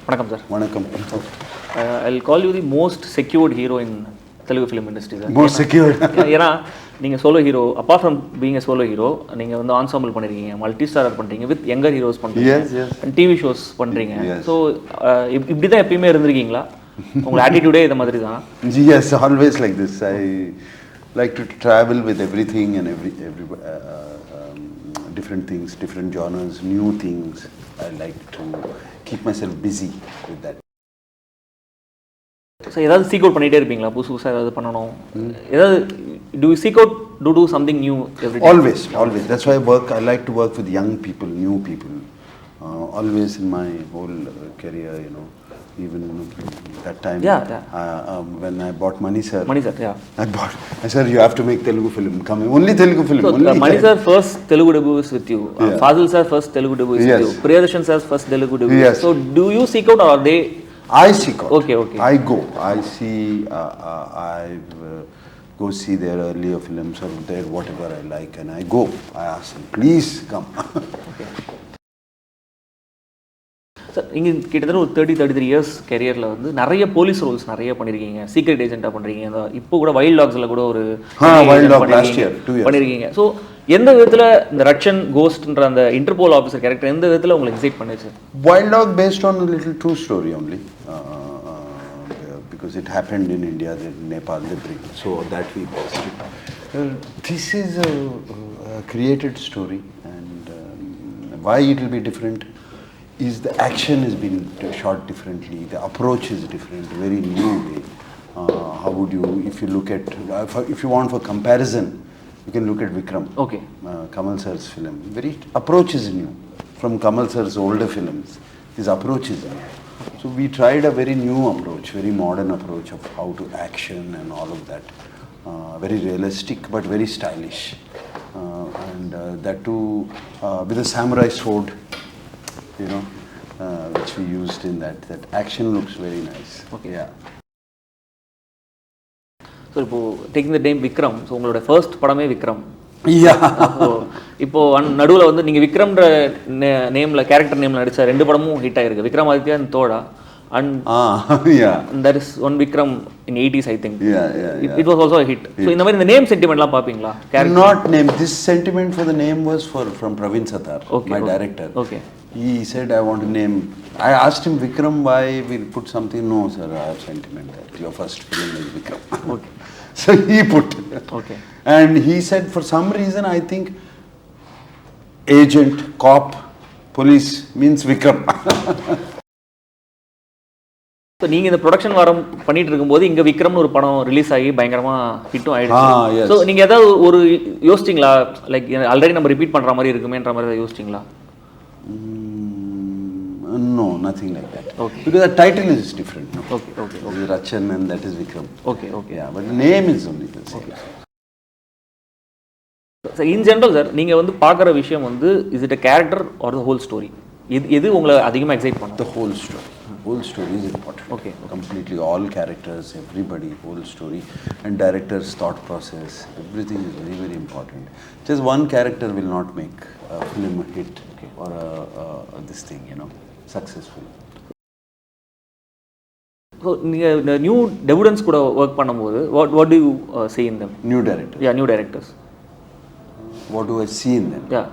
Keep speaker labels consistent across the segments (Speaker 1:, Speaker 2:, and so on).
Speaker 1: Vanakkam sir.
Speaker 2: Vanakkam.
Speaker 1: I'll call you the most secured hero in Telugu film industry sir.
Speaker 2: Most secured.
Speaker 1: ஏன்னா நீங்கள் solo hero apart from being a solo hero நீங்கள் வந்து ensemble பண்ணிருக்கீங்க, multi starrer பண்ணுறீங்க, with younger heroes பண்ணுறீங்க, TV shows பண்ணுறீங்க. So இப்படி தான் எப்பயுமே இருந்திருக்கீங்களா? உங்கள் ஆட்டிடியூடே இந்த மாதிரி தான்?
Speaker 2: Yes, always like this. I like to travel with everything and every different things, different genres, new things. I like to keep myself busy with that.
Speaker 1: So ஏதாவது சீக் அவுட் பண்ணிகிட்டே இருப்பீங்களா? புதுசு புதுசாக ஏதாவது பண்ணணும், ஏதாவது do you seek out to do something new every day?
Speaker 2: Always. That's why I like to work with young people, new people. Always in my whole career, you know, even that time. When I bought Mani sir, I said, you have to make Telugu film. Come only Telugu film.
Speaker 1: So Mani sir first Telugu debut is with you. Fazil sir first Telugu debut is with you. Priyadarsan sir first Telugu debut. So do you seek out or are they?
Speaker 2: I seek out.
Speaker 1: Okay.
Speaker 2: I go. I see. Go see their earlier films or their whatever I like, and I go. I ask them, please come.
Speaker 1: Sir, நீங்கள் கிட்டத்தட்ட ஒரு 33 years கேரியரில் வந்து நிறைய police Rolle's நிறைய பண்ணியிருக்கீங்க, secret ஏஜென்ட்டாக பண்ணுறீங்க, இப்போ கூட வைல்ட் டாக்ஸில் கூட ஒரு பண்ணியிருக்கீங்க. ஸோ எந்த விதத்தில் இந்த ரக்ஷன் கோஸ்ட்ன்ற அந்த இன்டர்போல் ஆஃபீஸர் கேரக்டர் எந்த விதத்தில் உங்களுக்கு எக்ஸைட் பண்ணுச்சு?
Speaker 2: Wild dog based on little true story only, because it happened in India, the Nepal liberating, so that we based it. This is a created story, and why it will be different is the action has been shot differently, the approach is different, very new way. How would you, if you look at, if you want for comparison, you can look at Vikram.
Speaker 1: Okay.
Speaker 2: Kamal sir's film, very approach is new. From Kamal sir's older films, his approach is new. So we tried a very new approach, very modern approach of how to action and all of that. Very realistic but very stylish. And that too with a samurai sword, you know, which we used in that. That action looks very nice.
Speaker 1: Okay.
Speaker 2: Yeah.
Speaker 1: So இப்போது taking the name Vikram, so உங்களோட first படமே விக்ரம். இப்போ நடுவில் வந்து நீங்கள் விக்ரம்ன்ற நேமில் character நேமில் நடித்த 2 படமும் ஹிட் ஆகிருக்கு, Vikramaditya and Thoda. And there is one Vikram in 80s, I think. It was also a hit. So in the name sentiment la paapingla?
Speaker 2: Not name. This sentiment for the name was from Praveen Satar, my director.
Speaker 1: Okay.
Speaker 2: He said, I want to name. I asked him, Vikram, why we put something? No, sir, I have sentiment that your first film is Vikram.
Speaker 1: Okay.
Speaker 2: So he put.
Speaker 1: Okay.
Speaker 2: And he said, for some reason, I think agent, cop, police means Vikram.
Speaker 1: So நீங்கள் இந்த production வாரம் பண்ணிட்டு இருக்கும்போது இங்கே விக்ரம்னு ஒரு படம் release ஆகி பயங்கரமாக ஹிட்டும் ஆகிடுச்சு. ஸோ நீங்கள் ஏதாவது ஒரு யோசிச்சிங்களா, லைக் ஆல்ரெடி நம்ம ரிப்பீட் பண்ணுற மாதிரி இருக்குமேன்ற மாதிரி ஏதாவது யோசிச்சிங்களா?
Speaker 2: No, nothing like that.
Speaker 1: Okay.
Speaker 2: Because the title is different. No?
Speaker 1: Okay.
Speaker 2: Rachan and that is Vikram.
Speaker 1: Okay.
Speaker 2: Yeah, but the name is only the same.
Speaker 1: So in general, sir, நீங்கள் வந்து பார்க்குற விஷயம் வந்து is it a character or the whole story? எது உங்களை அதிகமாக excite பண்ணும்?
Speaker 2: The whole story. Whole story is important.
Speaker 1: Okay.
Speaker 2: Completely, all characters, everybody, whole story, and director's thought process, everything is very, very important. Just one character will not make a film a hit, or this thing, you know, successful.
Speaker 1: So நீங்கள் இந்த new debutantes கூட work பண்ணும்போது what do you see in them?
Speaker 2: New director.
Speaker 1: Yeah, new directors.
Speaker 2: What do I see in them?
Speaker 1: Yeah.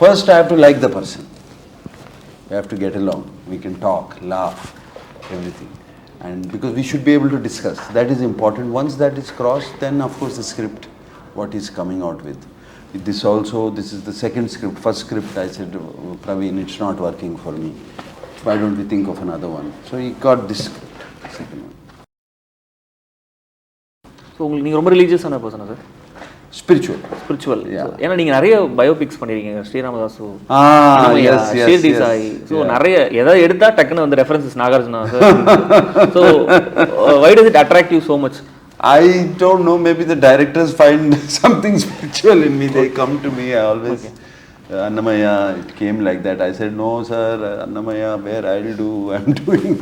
Speaker 2: First, I have to like the person. We have to get along. We can talk, laugh, everything. And because we should be able to discuss. That is important. Once that is crossed, then of course the script, what is coming out with. This is the second script. First script I said, Praveen, it's not working for me. Why don't we think of another one? So he got this script, second one.
Speaker 1: So நீங்கள் ரொம்ப ரிலீஜியஸான பர்சனா sir? Spiritual. ஏன்னா நீங்கள் நிறைய biopics பண்ணியிருக்கீங்க, ஸ்ரீராமதாசு, Shirdi Sai. So நிறைய எதாவது எடுத்தால் டக்குன்னு வந்து references Nagarjuna sir. So why does it attract you so much?
Speaker 2: I don't know, maybe the directors find something spiritual in me. They come to me, I always Annamaya, it came like that. I said, no sir, Annamaya, where I'll do, I'm doing.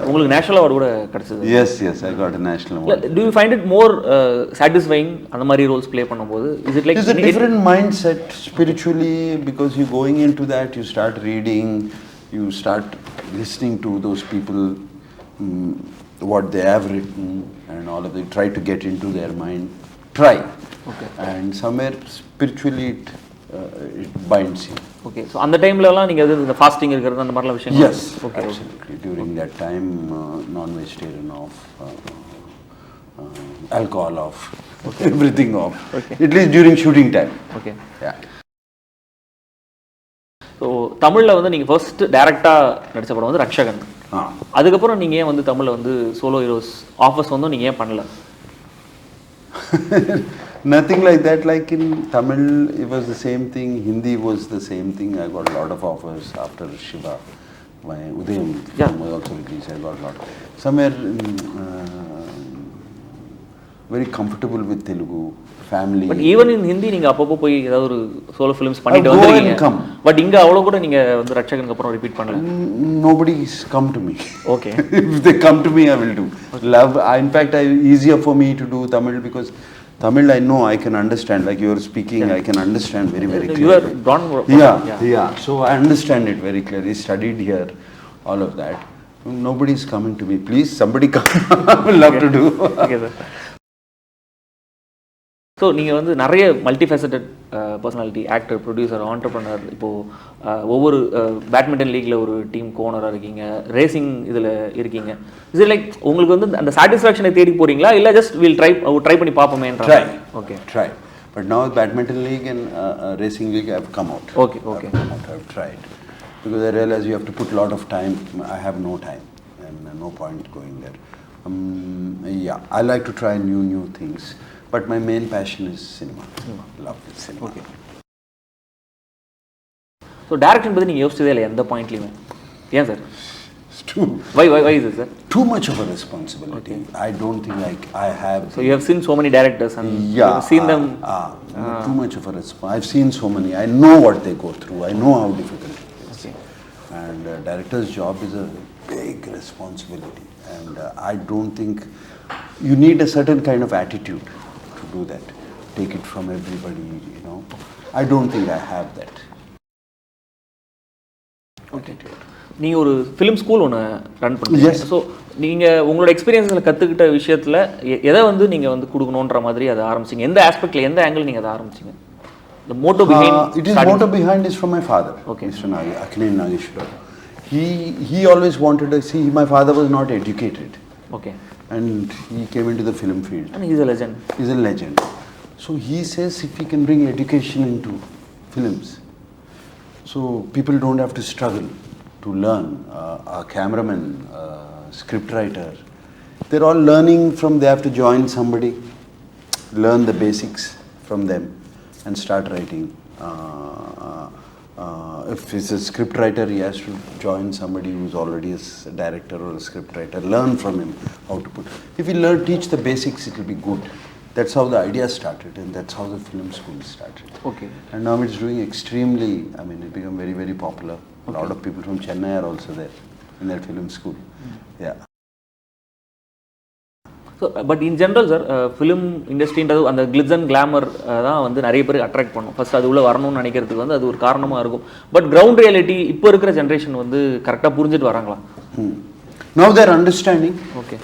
Speaker 1: உங்களுக்கு national award கூட கிடைச்சது?
Speaker 2: Yes, I got a national award.
Speaker 1: Do you find it more satisfying அந்த மாதிரி Rolle's play பண்ணும்போது? Is it like
Speaker 2: it's a different mindset spiritually, because you going into that, you start reading, you start listening to those people, what they have written and all of it, try to get into their mind, try.
Speaker 1: Okay.
Speaker 2: And somewhere spiritually it binds you.
Speaker 1: Okay. So அந்த டைம்லலாம் நீங்கள் எது இந்த fasting இருக்கிறது அந்த மாதிரிலாம் விஷயம்?
Speaker 2: Yes, okay. Absolutely. During that time, non-vegetarian off, alcohol off, everything off.
Speaker 1: Okay.
Speaker 2: At least during shooting time.
Speaker 1: Okay.
Speaker 2: Yeah.
Speaker 1: So தமிழில் வந்து நீங்கள் ஃபர்ஸ்ட் டேரெக்டாக நடித்த படம் வந்து ரக்ஷகன். அதுக்கப்புறம் நீங்கள் ஏன் வந்து தமிழில் வந்து சோலோ ஹீரோஸ் ஆஃபர்ஸ் வந்து நீங்கள் ஏன் பண்ணல?
Speaker 2: Nothing like that. Like in Tamil, it was the same thing. Hindi was the same thing. I got a lot of offers after Shiva. My Udayam was also released. I got a lot. Somewhere very comfortable with Telugu, family.
Speaker 1: But even in Hindi, நீங்கள் அப்பப்போ போய் ஏதாவது ஒரு solo films பண்ணிட்டு வந்துருக்கீங்க. But இங்கே அவ்வளோ கூட நீங்கள் வந்து ரக்ஷகனுக்கு அப்புறம் ரிப்பீட் பண்ணல?
Speaker 2: Nobody's come to me.
Speaker 1: Okay.
Speaker 2: If they come to me, I will do. Love. In fact, easier for me to do Tamil because Tamil I know I can understand. Like you are speaking, I can understand very clearly.
Speaker 1: You are born.
Speaker 2: Yeah. So I understand it very clearly. Studied here, all of that. Nobody is coming to me. Please, somebody come. I will love to do.
Speaker 1: Okay, sir. So நீங்கள் வந்து நிறைய multifaceted personality, actor, producer, entrepreneur, இப்போது ஒவ்வொரு badminton லீக்கில் ஒரு team கோனராக இருக்கீங்க, racing இதில் இருக்கீங்க. இது லைக் உங்களுக்கு வந்து அந்த சாட்டிஸ்ஃபேக்ஷனை தேடி போகிறீங்களா இல்லை ஜஸ்ட் வில் ட்ரை பண்ணி பார்ப்போமேன்ற?
Speaker 2: Okay. Try. But now badminton league and racing league have come out.
Speaker 1: Okay.
Speaker 2: I've tried. Because I realize you have to put a lot of time. I have no time and no point going there. I like to try new things. But my main passion is cinema. Love is cinema.
Speaker 1: Okay. So direction பத்தி நீங்க யோசிச்சதே இல்ல எந்த பாயிண்ட்லயுமே? ஏன் sir? Why is it, sir?
Speaker 2: Too much of a responsibility. Okay. I don't think like I have.
Speaker 1: So you have seen so many directors and you've seen them.
Speaker 2: Too much of a responsibility. I've seen so many. I know what they go through. I know how difficult it is. Okay. And director's job is a big responsibility. And I don't think you need a certain kind of attitude to do that. Take it from everybody, you know. I don't think I have that.
Speaker 1: Okay. நீங்கள் ஒரு film school ஒன்று run பண்ணுறீங்க. So நீங்கள் உங்களோட எக்ஸ்பீரியன்ஸில் கற்றுக்கிட்ட விஷயத்தில் எதை வந்து நீங்கள் வந்து கொடுக்கணுன்ற மாதிரி அதை ஆரம்பிச்சிங்க? எந்த ஆஸ்பெக்டில், எந்த ஆங்கிள் நீங்கள் அதை ஆரம்பிச்சிங்க? The motto behind
Speaker 2: it is motto behind is from my father.
Speaker 1: Okay.
Speaker 2: Mr. Akhilen Nageshwar. He always wanted to see. My father was not educated.
Speaker 1: Okay.
Speaker 2: And he came into the film field.
Speaker 1: And he's a legend.
Speaker 2: He's a legend. So he says if we can bring education into films, so people don't have to struggle to learn. A cameraman, a scriptwriter, they're all learning from. They have to join somebody, learn the basics from them, and start writing. If he's a scriptwriter, he has to join somebody who's already a director or a scriptwriter, learn from him how to put. If he teach the basics, it will be good. That's how the idea started, and that's how the film school started.
Speaker 1: Okay. And
Speaker 2: now it's doing extremely, I mean, it became very, very popular. Okay. A lot of people from Chennai are also there in that film school. Yeah.
Speaker 1: So but in general sir film இண்டஸ்ட்ரின்றது அந்த glitz and glamour தான் வந்து நிறைய பேருக்கு attract பண்ணும். First அது உள்ளே வரணும்னு நினைக்கிறதுக்கு வந்து அது ஒரு காரணமாக இருக்கும். பட் கிரவுண்ட் ரியாலிட்டி இப்போ இருக்கிற ஜென்ரேஷன் வந்து கரெக்டாக புரிஞ்சுட்டு வராங்களா?
Speaker 2: Now they're understanding.
Speaker 1: Okay.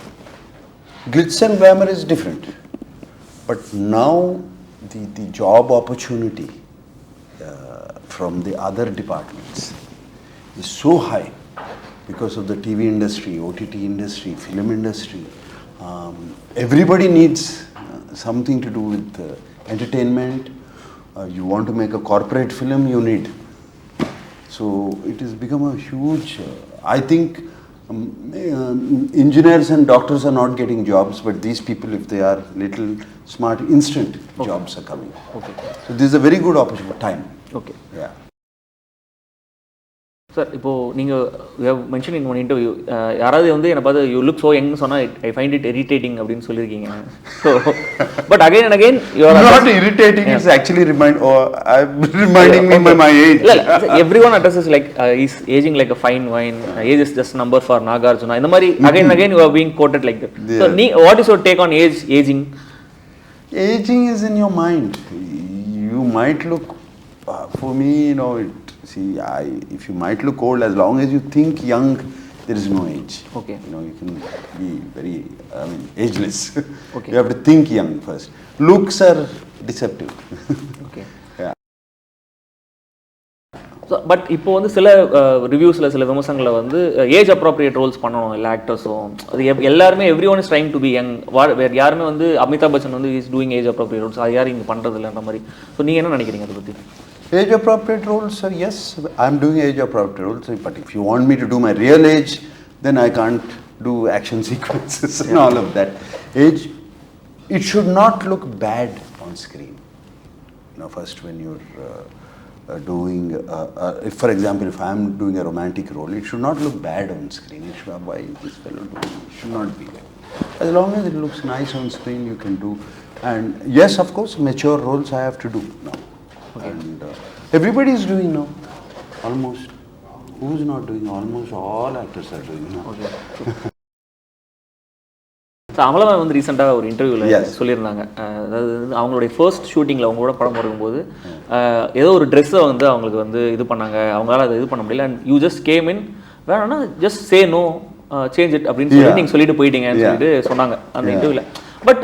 Speaker 2: Glitz and glamour is different. But now the job opportunity from the other departments is so high because of the TV industry, OTT industry, film industry. Everybody needs something to do with entertainment. You want to make a corporate film, you need. So it has become a huge, I think engineers and doctors are not getting jobs, but these people, if they are little smart, instant jobs are coming.
Speaker 1: Okay.
Speaker 2: So this is a very good opportunity, time.
Speaker 1: Okay.
Speaker 2: Yeah.
Speaker 1: Sir இப்போது நீங்கள் mention in one interview யாராவது வந்து என்னை பார்த்து you look so யங்னு சொன்னால் I find it irritating அப்படின்னு சொல்லியிருக்கீங்க. So but again and again you are
Speaker 2: not irritating, it's actually reminding me my age.
Speaker 1: இல்லை everyone addresses like is ageing like a fine wine, age is just number for Nagarjuna, இந்த மாதிரி again and again you are being quoted like that. So what is your take on ageing?
Speaker 2: Aging is in your mind. You might look, for me, See, if you might look old, as long as you think young, there is no age.
Speaker 1: Okay.
Speaker 2: You know, you can be very, ageless.
Speaker 1: Okay.
Speaker 2: You have to think young first. Looks are deceptive.
Speaker 1: Okay.
Speaker 2: Yeah.
Speaker 1: So but இப்போ வந்து சில ரிவ்யூஸில் சில விமர்சனங்களை வந்து age appropriate Rolle's பண்ணணும் எல்லா ஆக்டர்ஸும். அது எல்லாருமே every one is trying to be young. வேறு யாருமே வந்து அமிதாப் பச்சன் வந்து is doing age appropriate roles, அது யாரும் இங்கே பண்ணுறது இல்லைன்ற மாதிரி. ஸோ நீங்கள் என்ன நினைக்கிறீங்க அதை பற்றி?
Speaker 2: Age appropriate roles, sir, yes, I am doing age appropriate roles, but if you want me to do my real age, then I can't do action sequences and all of that. Age, it should not look bad on screen. You know, first when you're doing, if for example, if I am doing a romantic role, it should not look bad on screen. It should, why is this fellow doing? It should not be like. As long as it looks nice on screen, you can do. And yes, of course, mature roles I have to do now. Okay. And everybody is doing now, almost. Who is not doing? Almost all actors are doing now.
Speaker 1: Okay. So Amala ma'am வந்து ரீசெண்டாக ஒரு இன்டர்வியூவில் சொல்லியிருந்தாங்க, அதாவது அவங்களுடைய first ஷூட்டிங்கில் அவங்களோட படம் வரும்போது ஏதோ ஒரு ட்ரெஸ்ஸை வந்து அவங்களுக்கு வந்து இது பண்ணாங்க, அவங்களால அதை இது பண்ண முடியல. And you just came in, வேணான்னா just say no, change it அப்படின்னு சொல்லி நீங்கள் சொல்லிட்டு போயிட்டீங்கன்னு சொல்லிட்டு சொன்னாங்க அந்த இன்டர்வியூவில். பட்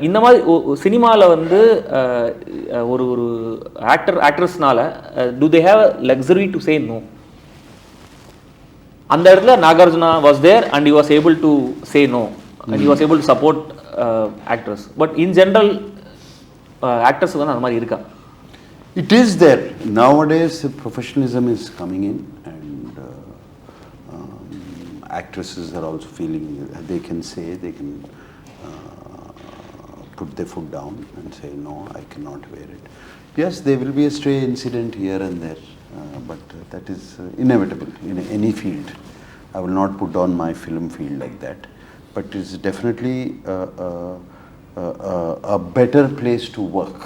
Speaker 1: இந்த மாதிரி சினிமாவில் வந்து ஒரு ஒரு ஆக்ட்ரஸ்னால do they have luxury to say no? அந்த இடத்துல Nagarjuna was there and you was able to say no and he was able to support actors. But in general, actors வந்து அந்த மாதிரி இருக்கா?
Speaker 2: It is there. Nowadays, professionalism is coming in, and actresses are also feeling they can say, they can put their foot down and say, no, I cannot wear it. Yes, there will be a stray incident here and there, but that is inevitable in any field. I will not put down my film field like that. But it's definitely a better place to work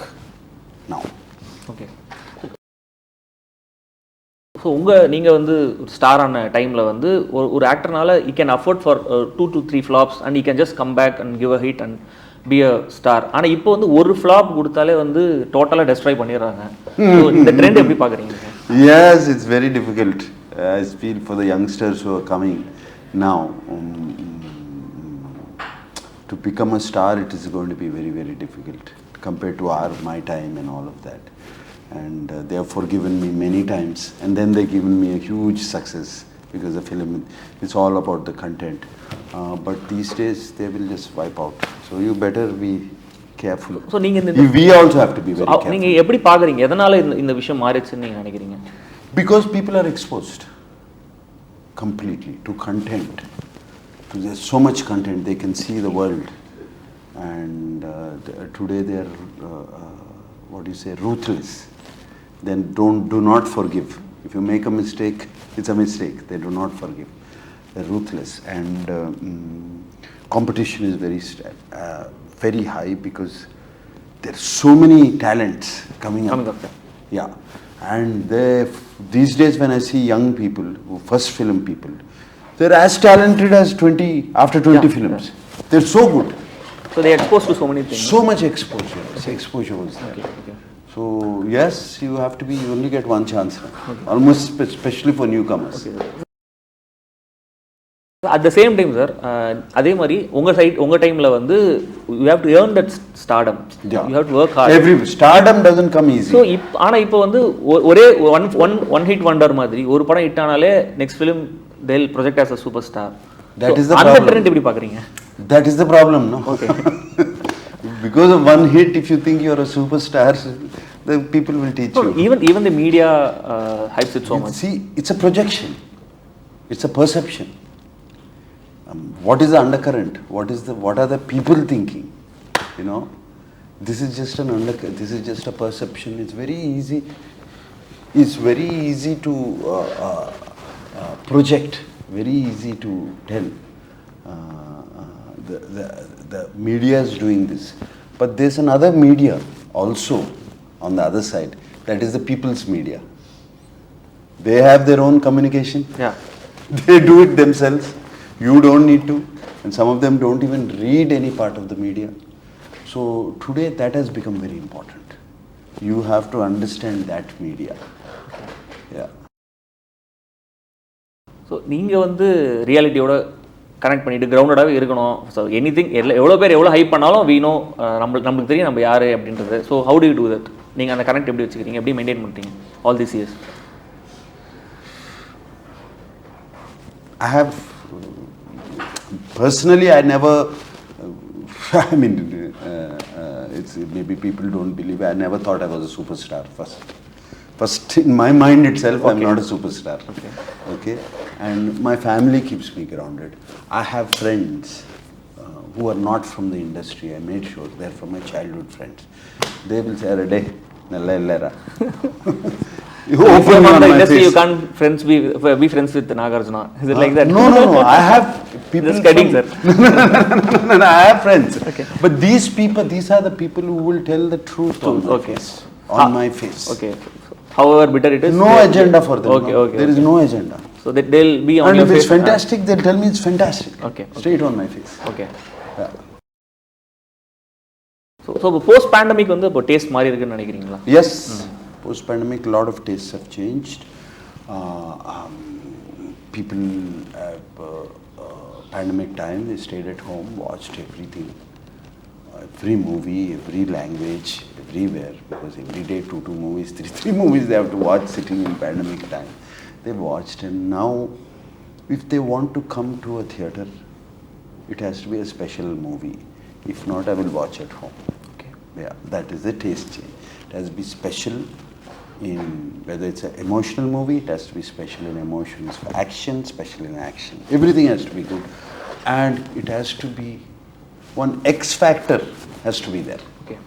Speaker 2: now.
Speaker 1: Okay. So நீங்கள் வந்து ஸ்டாரான டைமில் வந்து ஒரு ஆக்டர்னால you can afford for 2 to 3 flops and you can just come back and give a hit and be a star. ஆனால் இப்போ வந்து ஒரு ஃப்ளாப் கொடுத்தாலே வந்து டோட்டலாக டெஸ்ட்ராய் பண்ணிடுறாங்க. இந்த ட்ரெண்ட் எப்படி பார்க்குறீங்க?
Speaker 2: Yes, it's very difficult. I feel for the youngsters who are coming now. To become a star, it is going to be very, very difficult compared to my time and all of that. And they have forgiven me many times, and then they've given me a huge success because the film, it's all about the content. But these days, they will just wipe out. So you better be careful.
Speaker 1: So
Speaker 2: we also have to be very careful.
Speaker 1: நீங்கள் எப்படி பார்க்குறீங்க? எதனால் இந்த விஷயம் மாறிச்சுன்னு நீங்கள் நினைக்கிறீங்க?
Speaker 2: Because people are exposed completely to content. There's so much content, they can see the world, and today they are what do you say, ruthless. Then do not forgive. If you make a mistake, it's a mistake. They do not forgive. They're ruthless, and competition is very high because there are so many talents coming up. Yeah, and these days when I see young people, first film people, they're as talented as 20 films. Yeah. They're so good.
Speaker 1: So they're exposed to so many things.
Speaker 2: So much exposure. Exposure was there.
Speaker 1: Okay.
Speaker 2: So yes, you have to be. You only get one chance. Okay. Almost, especially for newcomers. Okay.
Speaker 1: At the same time, sir, அதே மாதிரி உங்க டைம்ல வந்து you have to earn that stardom. Yeah. You have to work hard.
Speaker 2: Stardom doesn't come easy.
Speaker 1: So ஆனா இப்போ வந்து ஒரே one hit wonder மாதிரி ஒரு படம் ஹிட் ஆனாலே next film they'll project as a superstar.
Speaker 2: That is the problem.
Speaker 1: அந்த trend எப்படி பாக்குறீங்க?
Speaker 2: That is the problem, no?
Speaker 1: Okay.
Speaker 2: Because of one hit, if you think you're a superstar, the people will teach you.
Speaker 1: Even the media hypes it so much.
Speaker 2: See, it's a projection. It's a perception. What is the undercurrent? What are the people thinking? You know, this is just this is just a perception. It's very easy. It's very easy to project. Very easy to tell. The media is doing this, but there's another media also on the other side. That is the people's media. They have their own communication.
Speaker 1: Yeah.
Speaker 2: They do it themselves. You don't need to, and some of them don't even read any part of the media. So today that has become very important. You have to understand that media. Yeah.
Speaker 1: So நீங்கள் வந்து ரியாலிட்டியோட connect பண்ணிட்டு கிரவுண்டடாகவே இருக்கணும். So anything எவ்வளோ பேர் எவ்வளோ hype பண்ணாலும் வீணோ நம்மளுக்கு தெரியும் நம்ம யார் அப்படின்றது. So how to you do that? நீங்கள் அந்த கனெக்ட் எப்படி வச்சுக்கிறீங்க, எப்படி மெயின்டைன் பண்ணுறீங்க all these years?
Speaker 2: I have personally, I never. I mean, it's maybe people don't believe. I never thought I was a superstar. First, in my mind itself, I'm not a superstar. Okay, and my family keeps me grounded. I have friends who are not from the industry. I made sure they're from my childhood friends. They will say, "Arey, nalla illera." You open on the industry,
Speaker 1: you can't be friends with Nagarjuna. Is it like that?
Speaker 2: No. I have people.
Speaker 1: Just kidding, sir.
Speaker 2: No, I have friends. Okay. But these are the people who will tell the truth on my face. On my face.
Speaker 1: Okay. However bitter it is.
Speaker 2: No agenda for them.
Speaker 1: Okay.
Speaker 2: There is no agenda.
Speaker 1: So that they'll be on
Speaker 2: and
Speaker 1: your
Speaker 2: face. And if
Speaker 1: face.
Speaker 2: it's fantastic, they'll tell me it's fantastic.
Speaker 1: Okay.
Speaker 2: Straight on my face.
Speaker 1: Okay.
Speaker 2: Yeah.
Speaker 1: So post pandemic வந்து இப்போ taste மாறி இருக்குன்னு நினைக்கிறீங்களா?
Speaker 2: Yes. Post pandemic, a lot of tastes have changed. People pandemic time, they stayed at home, watched everything, every movie, every language, everywhere, because every day two movies, three movies they have to watch sitting in pandemic time. They watched, and now if they want to come to a theatre, it has to be a special movie. If not, I will watch at home. Okay. Yeah, that is the taste change. It has to be special in whether it's an emotional movie, it has to be special in emotions. For action, special in action. Everything has to be good, and it has to be one X factor has to be there.
Speaker 1: Okay.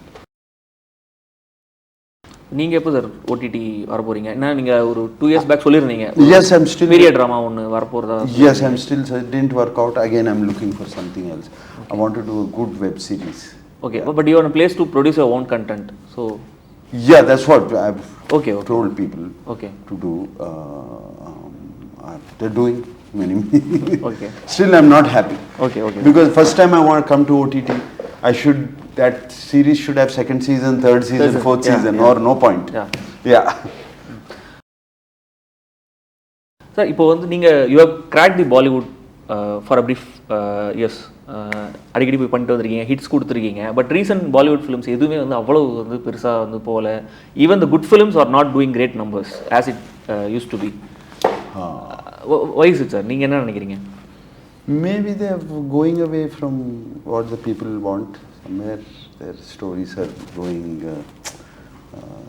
Speaker 1: நீங்க எப்போ sir OTT வர போறீங்க? என்ன நீங்க ஒரு 2 years back சொல்லிருந்தீங்க.
Speaker 2: Yes, I'm still
Speaker 1: period drama ஒன்னு வர போறதா?
Speaker 2: Yes, I'm still, it didn't work out. Again, I'm looking for something else. Okay. I want to do a good web series.
Speaker 1: Okay, yeah. But you are in a place to produce your own content. So
Speaker 2: yeah, that's what I've told people to do. They're doing many.
Speaker 1: Okay.
Speaker 2: Still, I'm not happy.
Speaker 1: Okay.
Speaker 2: Because first time I want to come to OTT, that series should have second season, third season, fourth season, or no point. Yeah.
Speaker 1: Sir, இப்போ வந்து நீங்க you have cracked the Bollywood for a brief yes. அடிக்கடி போய் பண்ணிட்டு வந்திருக்கீங்க, hits கொடுத்துருக்கீங்க. But recent Bollywood films எதுவுமே வந்து அவ்வளோ வந்து பெருசாக வந்து போகல. Even the good films are not doing great numbers as it used to be. Why is it sir? நீங்கள் என்ன நினைக்கிறீங்க?
Speaker 2: Maybe they are going away from what the people want. Somewhere their stories are going.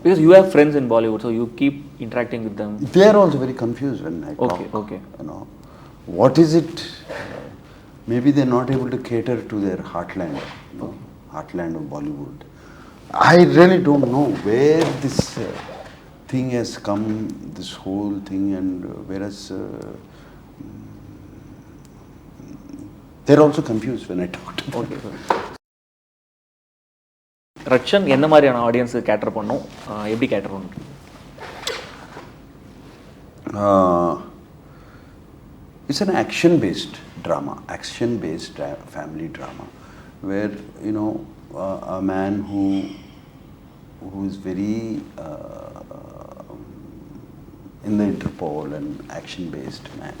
Speaker 1: Because you have friends in Bollywood, so you keep interacting with them.
Speaker 2: They are also very confused when I talk.
Speaker 1: Okay.
Speaker 2: You know, what is it? Maybe they're not able to cater to their heartland, heartland of Bollywood. I really don't know where this thing has come, this whole thing, and whereas they're also confused when I talk to them.
Speaker 1: Okay. Rakshan என்ன மாதிரியான audience cater பண்ணும், எப்படி cater பண்ணும்?
Speaker 2: It's an action-based drama, action-based family drama, where a man who is very in the Interpol and action-based man.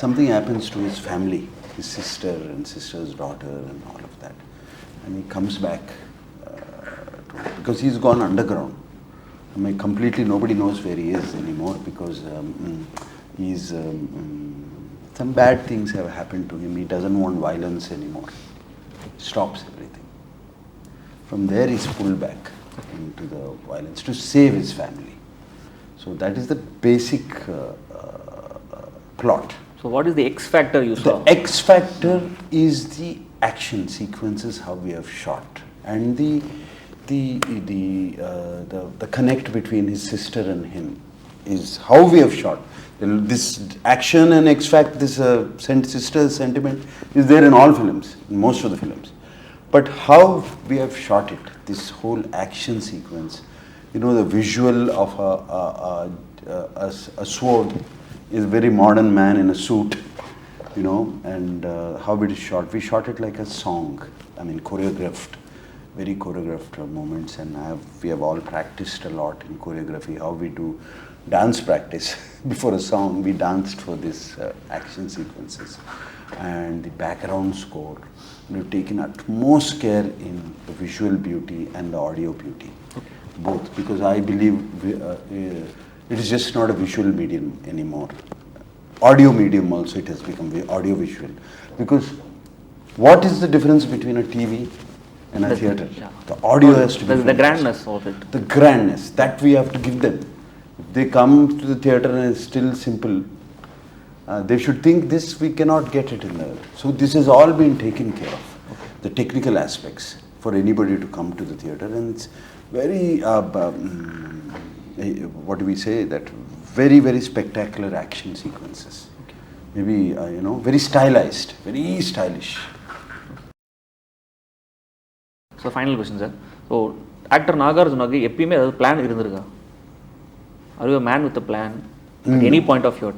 Speaker 2: Something happens to his family, his sister and sister's daughter, and all of that, and he comes back because he's gone underground. I mean, completely nobody knows where he is anymore because he's. Some bad things have happened to him. He doesn't want violence anymore. He stops everything. From there, he's pulled back into the violence to save his family. So that is the basic plot.
Speaker 1: So what is the X factor you saw?
Speaker 2: The X factor is the action sequences, how we have shot, and the connect between his sister and him is how we have shot. This action and X fact, this sister sentiment is there in all films, in most of the films. But how we have shot it, this whole action sequence, the visual of a sword is a very modern man in a suit, and how it is shot. We shot it like a song. I mean, choreographed, very choreographed moments, and we have all practiced a lot in choreography, how we do dance practice. Before a song, we danced for this action sequences. And the background score, we've taken utmost care in the visual beauty and the audio beauty. Both, because I believe it is just not a visual medium anymore. Audio medium also it has become audio visual. Because what is the difference between a TV and a theatre?
Speaker 1: Yeah.
Speaker 2: The audio has to be
Speaker 1: the grandness of it.
Speaker 2: The grandness that we have to give them. If they come to the theatre and it's still simple, they should think this we cannot get it in the. So this has all been taken care of. The technical aspects for anybody to come to the theatre, and it's very what do we say, that very, very spectacular action sequences. Maybe very stylized, very stylish.
Speaker 1: So final question, sir. So actor Nagarjuna எப்பயுமே ஏதாவது plan இருந்திருக்கா? Are you a man with a plan at any point of your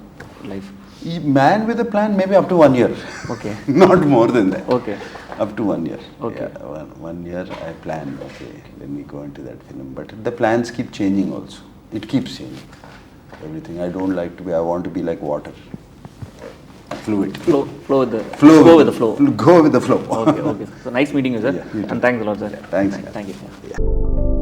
Speaker 1: life?
Speaker 2: Man with a plan, maybe up to 1 year.
Speaker 1: Okay.
Speaker 2: Not more than that.
Speaker 1: Okay.
Speaker 2: Up to 1 year.
Speaker 1: Okay.
Speaker 2: Yeah, one year I plan, okay, when we go into that film. But the plans keep changing also. It keeps changing. Everything. I don't like to be, I want to be like water. Fluid.
Speaker 1: Flow with the
Speaker 2: flow.
Speaker 1: Go with the flow.
Speaker 2: Go with the flow.
Speaker 1: Okay. So nice meeting you, sir.
Speaker 2: Yeah, you too.
Speaker 1: And thanks a lot, sir.
Speaker 2: Thanks.
Speaker 1: Thank you.
Speaker 2: Yeah.